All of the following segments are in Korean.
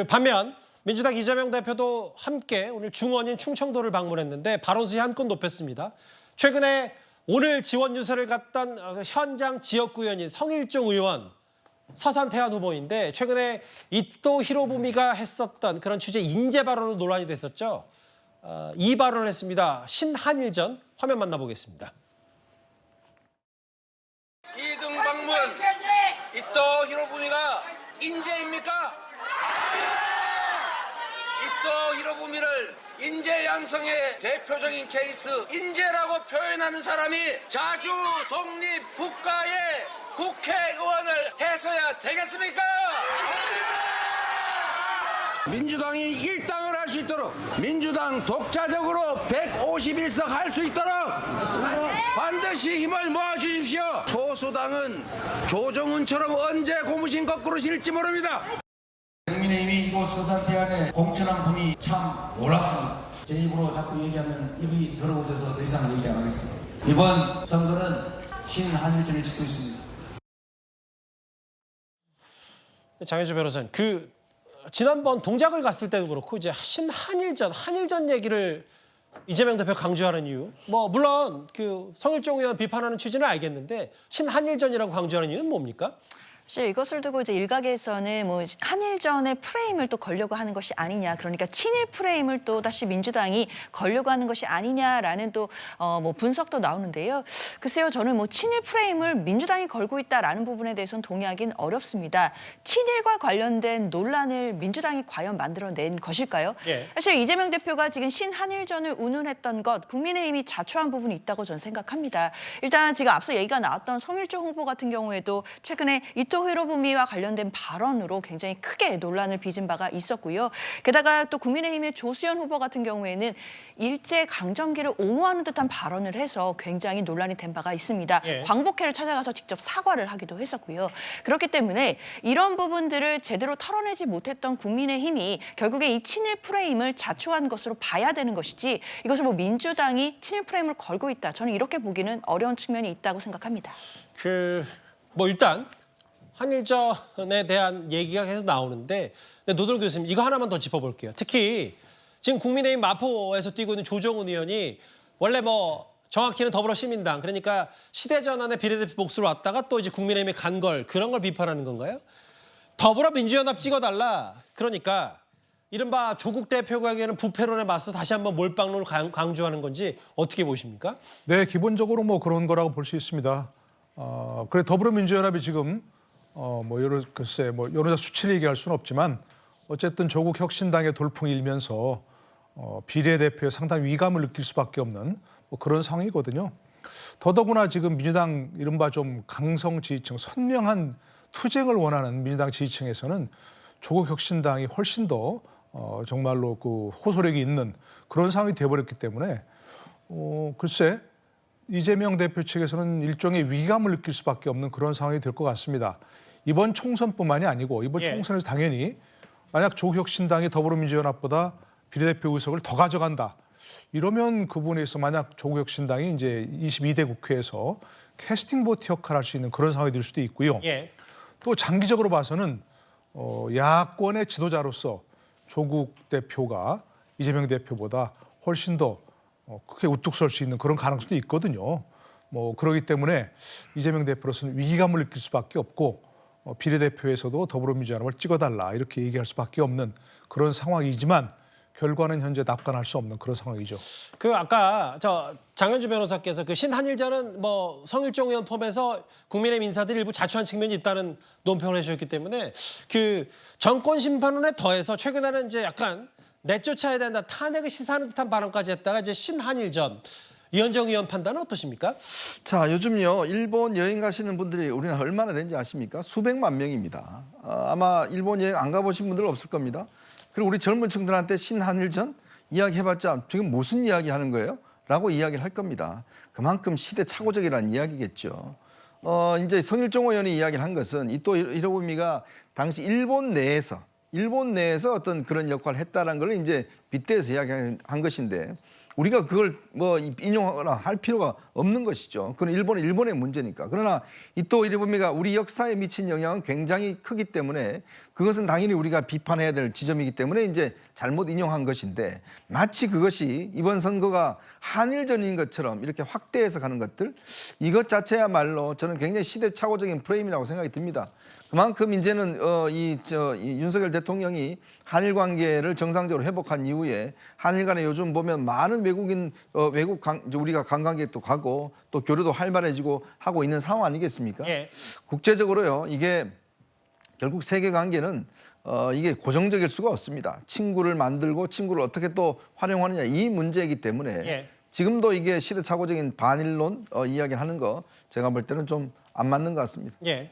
반면 민주당 이재명 대표도 함께 오늘 중원인 충청도를 방문했는데 발언 수위 한껏 높였습니다. 최근에 오늘 지원 유세를 갔던 현장 지역구 의원인 성일종 의원, 서산 태안 후보인데 최근에 이토 히로부미가 했었던 그런 취재 인재 발언으로 논란이 됐었죠. 이 발언을 했습니다. 신한일전 화면 만나보겠습니다. 2등 방문 이토 히로부미가 인재입니까? 이토 히로부미를 인재 양성의 대표적인 케이스 인재라고 표현하는 사람이 자주 독립 국가의 국회의원을 해서야 되겠습니까? 민주당이 일당을 할 수 있도록 민주당 독자적으로 151석 할 수 있도록 반드시 힘을 모아주십시오. 소수당은 조정훈처럼 언제 고무신 거꾸로 실지 모릅니다. 국민의힘이 이곳 서산 태안에 공천한 분이 참 놀랍습니다. 제 입으로 자꾸 얘기하면 입이 더러워져서 더 이상 얘기 안 하겠습니다. 이번 선거는 신한일전을 짓고 있습니다. 장혜주 변호사님, 지난번 동작을 갔을 때도 그렇고 이제 한일전 얘기를 이재명 대표 강조하는 이유, 물론 성일종 의원 비판하는 취지는 알겠는데 신한일전이라고 강조하는 이유는 뭡니까? 사실 이것을 두고 이제 일각에서는 한일전의 프레임을 또 걸려고 하는 것이 아니냐, 그러니까 친일 프레임을 또 다시 민주당이 걸려고 하는 것이 아니냐라는 또 분석도 나오는데요. 글쎄요, 저는 친일 프레임을 민주당이 걸고 있다라는 부분에 대해서는 동의하기는 어렵습니다. 친일과 관련된 논란을 민주당이 과연 만들어낸 것일까요? 예. 사실 이재명 대표가 지금 신한일전을 운운했던 것, 국민의힘이 자초한 부분이 있다고 저는 생각합니다. 일단 지금 앞서 얘기가 나왔던 성일종 후보 같은 경우에도 최근에 이토 히로부미와 관련된 발언으로 굉장히 크게 논란을 빚은 바가 있었고요. 게다가 또 국민의힘의 조수연 후보 같은 경우에는 일제강점기를 옹호하는 듯한 발언을 해서 굉장히 논란이 된 바가 있습니다. 예. 광복회를 찾아가서 직접 사과를 하기도 했었고요. 그렇기 때문에 이런 부분들을 제대로 털어내지 못했던 국민의힘이 결국에 이 친일 프레임을 자초한 것으로 봐야 되는 것이지, 이것을 민주당이 친일 프레임을 걸고 있다, 저는 이렇게 보기는 어려운 측면이 있다고 생각합니다. 일단 한일전에 대한 얘기가 계속 나오는데 노돌 교수님, 이거 하나만 더 짚어볼게요. 특히 지금 국민의힘 마포에서 뛰고 있는 조정훈 의원이 원래 정확히는 더불어시민당, 그러니까 시대전환의 비례대표 복수로 왔다가 또 이제 국민의힘에 간 그런 걸 비판하는 건가요? 더불어민주연합 찍어달라. 그러니까 이른바 조국 대표에게는 부패론에 맞서 다시 한번 몰빵론을 강조하는 건지 어떻게 보십니까? 네, 기본적으로 그런 거라고 볼 수 있습니다. 그래 더불어민주연합이 지금 여론자 수치를 얘기할 수는 없지만 어쨌든 조국 혁신당의 돌풍이 일면서 비례대표에 상당히 위감을 느낄 수밖에 없는 그런 상황이거든요. 더더구나 지금 민주당 이른바 좀 강성 지지층, 선명한 투쟁을 원하는 민주당 지지층에서는 조국 혁신당이 훨씬 더 정말로 호소력이 있는 그런 상황이 돼버렸기 때문에 글쎄 이재명 대표 측에서는 일종의 위감을 느낄 수밖에 없는 그런 상황이 될 것 같습니다. 이번 총선뿐만이 아니고 이번 총선에서 당연히 만약 조국혁신당이 더불어민주연합보다 비례대표 의석을 더 가져간다, 이러면 그 부분에서 만약 조국혁신당이 이제 22대 국회에서 캐스팅 보트 역할을 할 수 있는 그런 상황이 될 수도 있고요. 예. 또 장기적으로 봐서는 야권의 지도자로서 조국 대표가 이재명 대표보다 훨씬 더 크게 우뚝 설 수 있는 그런 가능성도 있거든요. 그렇기 때문에 이재명 대표로서는 위기감을 느낄 수밖에 없고 비례대표에서도 더불어민주연합을 찍어달라 이렇게 얘기할 수밖에 없는 그런 상황이지만 결과는 현재 낙관할 수 없는 그런 상황이죠. 아까 장현주 변호사께서 신한일전은 성일종 의원 포함해서 국민의힘 인사들이 일부 자초한 측면이 있다는 논평을 해주셨기 때문에 정권 심판론에 더해서 최근에는 이제 약간 내쫓아야 된다, 탄핵을 시사하는 듯한 발언까지 했다가 이제 신한일전, 이현정 의원 판단은 어떠십니까? 자, 요즘요 일본 여행 가시는 분들이 우리나라 얼마나 되는지 아십니까? 수백만 명입니다. 아마 일본 여행 안 가보신 분들 없을 겁니다. 그리고 우리 젊은 층들한테 신한일전 이야기해봤자 지금 무슨 이야기 하는 거예요? 라고 이야기를 할 겁니다. 그만큼 시대착오적이라는 이야기겠죠. 이제 성일종 의원이 이야기를 한 것은 이토 히로부미가 당시 일본 내에서 어떤 그런 역할을 했다는 걸 이제 빗대서 이야기한 것인데, 우리가 그걸 뭐 인용하거나 할 필요가 없는 것이죠. 그건 일본의 문제니까. 그러나 이토 히로부미가 우리 역사에 미친 영향은 굉장히 크기 때문에 그것은 당연히 우리가 비판해야 될 지점이기 때문에 이제 잘못 인용한 것인데 마치 그것이 이번 선거가 한일전인 것처럼 이렇게 확대해서 가는 것들 이것 자체야말로 저는 굉장히 시대착오적인 프레임이라고 생각이 듭니다. 그만큼 이제는 이 윤석열 대통령이 한일 관계를 정상적으로 회복한 이후에 한일 간에 요즘 보면 많은 우리가 관광객도 가고 또 교류도 활발해지고 하고 있는 상황 아니겠습니까? 예. 국제적으로요 이게 결국 세계 관계는 이게 고정적일 수가 없습니다. 친구를 만들고 친구를 어떻게 또 활용하느냐 이 문제이기 때문에 예. 지금도 이게 시대착오적인 반일론 이야기를 하는 거 제가 볼 때는 좀 안 맞는 것 같습니다. 예.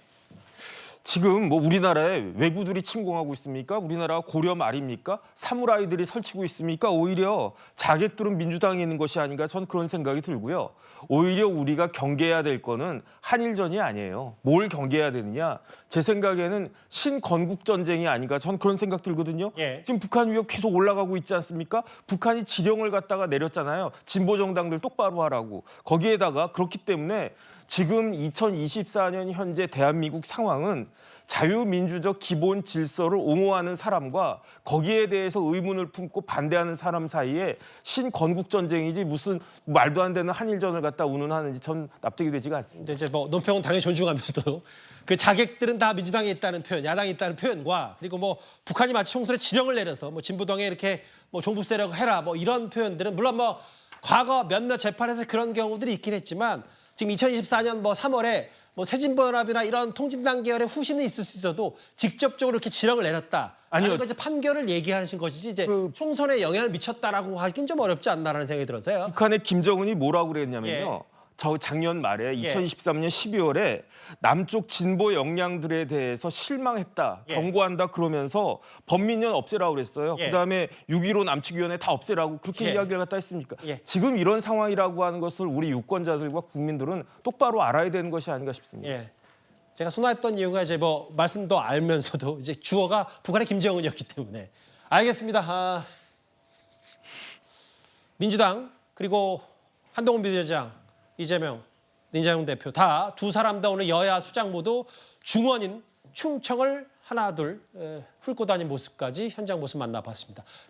지금 뭐 우리나라에 왜구들이 침공하고 있습니까? 우리나라 고려 말입니까? 사무라이들이 설치고 있습니까? 오히려 자객들은 민주당에 있는 것이 아닌가 전 그런 생각이 들고요. 오히려 우리가 경계해야 될 거는 한일전이 아니에요. 뭘 경계해야 되느냐? 제 생각에는 신건국 전쟁이 아닌가 전 그런 생각 들거든요. 예. 지금 북한 위협 계속 올라가고 있지 않습니까? 북한이 지령을 갖다가 내렸잖아요. 진보 정당들 똑바로 하라고. 거기에다가 그렇기 때문에 지금 2024년 현재 대한민국 상황은 자유민주적 기본 질서를 옹호하는 사람과 거기에 대해서 의문을 품고 반대하는 사람 사이에 신건국전쟁이지 무슨 말도 안 되는 한일전을 갖다 운운하는지 전 납득이 되지가 않습니다. 근데 이제 뭐 논평은 당연히 존중하면서도 그 자객들은 다 민주당에 있다는 표현, 야당에 있다는 표현과 그리고 뭐 북한이 마치 총선에 지령을 내려서 뭐 진보당에 이렇게 뭐 종북 세력 해라 뭐 이런 표현들은 물론 뭐 과거 몇몇 재판에서 그런 경우들이 있긴 했지만 지금 2024년 뭐 3월에 뭐 새진보연합이나 이런 통진당 계열의 후신은 있을 수 있어도 직접적으로 이렇게 지령을 내렸다. 아니요. 이제 판결을 얘기하신 것이지 이제 총선에 영향을 미쳤다라고 하긴 좀 어렵지 않나라는 생각이 들어서요. 북한의 김정은이 뭐라고 그랬냐면요. 예. 저 작년 말에 2023년 12월에 남쪽 진보 역량들에 대해서 실망했다, 예. 경고한다 그러면서 범민련 없애라고 그랬어요. 예. 그다음에 6.15 남측위원회 다 없애라고 그렇게 예. 이야기를 갖다 했습니까? 예. 지금 이런 상황이라고 하는 것을 우리 유권자들과 국민들은 똑바로 알아야 되는 것이 아닌가 싶습니다. 예. 제가 순화했던 이유가 이제 뭐 말씀도 알면서도 이제 주어가 북한의 김정은이었기 때문에 알겠습니다. 민주당 그리고 한동훈 비대위원장, 이재명, 민주당 대표 다 두 사람 다 오늘 여야 수장 모두 중원인 충청을 하나 둘 훑고 다닌 모습까지 현장 모습 만나봤습니다.